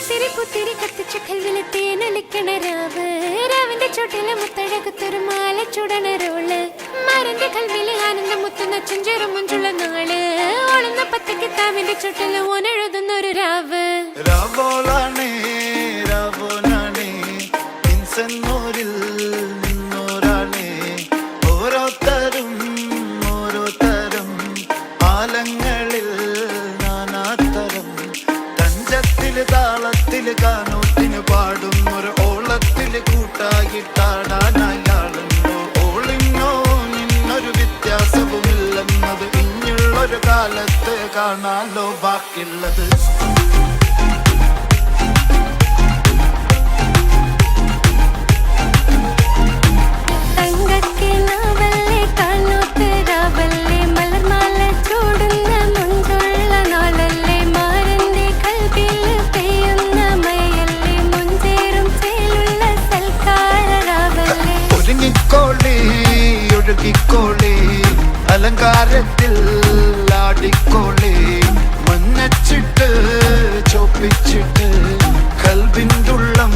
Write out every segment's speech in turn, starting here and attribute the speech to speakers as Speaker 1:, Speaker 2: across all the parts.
Speaker 1: കത്തിരി പുത്തിരി കത്തിച്ച കൽവിലെ തേനൊലിക്കണ രാവ് രാവിന്റെ ചോട്ടിലെ മുത്തഴകത്തൊരു മാല ചുടണ റോള് മരന്റെ കൽവിലെ ആനന്ദം മുത്തുന്ന ചെഞ്ചേറും മുഞ്ചുള്ള നാള് ഓളുന്ന പത്തക്ക് താവിന്റെ ചോട്ടില് ഓനെഴുതുന്നൊരു രാവ്
Speaker 2: രാവോളാണേ രാവോനാണേ ഇൻസന്നൂരിൽ നിന്നോരാണേ ഓരോരുത്തരും ഓരോരുത്തരും ആലങ്ങളിൽ നാനാത്തരം തഞ്ചത്തില് താളത്തില് കാനോത്തിന് പാടും ഒരു ഓളത്തില് കൂട്ടായിട്ടാടാനായാളുണ്ടോ ഓളിന്നോ നിന്നൊരു വ്യത്യാസവുമില്ലെന്നത് ഇനിയുള്ളൊരു കാലത്ത് കാണാലോ ബാക്കിയുള്ളത് ഒഴുകിക്കോളേ അലങ്കാരത്തിൽ ആടിക്കോളേ മഞ്ഞച്ചിട്ട് ചോപ്പിച്ചിട്ട് കൽവിൻ്റുള്ളം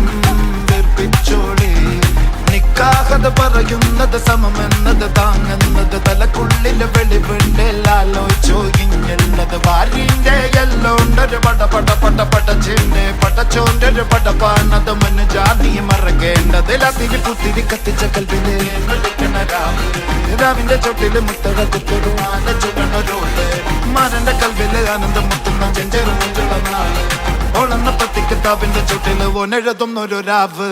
Speaker 2: വെറുപ്പിച്ചോളേ നിക്കാഹത പറയുന്നത് സമമെന്നത് താങ്ങുന്നത് തലക്കുള്ളില് വെളിവുണ്ടെല്ലാലോചോ ഇഞ്ഞുള്ളത് വാരിന്റെ എല്ലോണ്ടൊരു പടച്ചിന്റെ പടച്ചോണ്ടൊരു പടപ്പാണത് മുന്ന് ജാതി മറക്കേണ്ടത് അതിരി പുത്തിരി കത്തിച്ച കൽവിലെ രാവിന്റെ ചോട്ടില് മുത്തഴകത്തൊരു ആന ചുടണൊരോള് മരന്റെ കൽവില് ആനന്ദം മുത്തുന്ന ചെഞ്ചേറും നാള് ഓളെന്ന പത്തിക്ക് താവിന്റെ ചോട്ടില് ഓനെഴുതുന്നൊരു രാവ്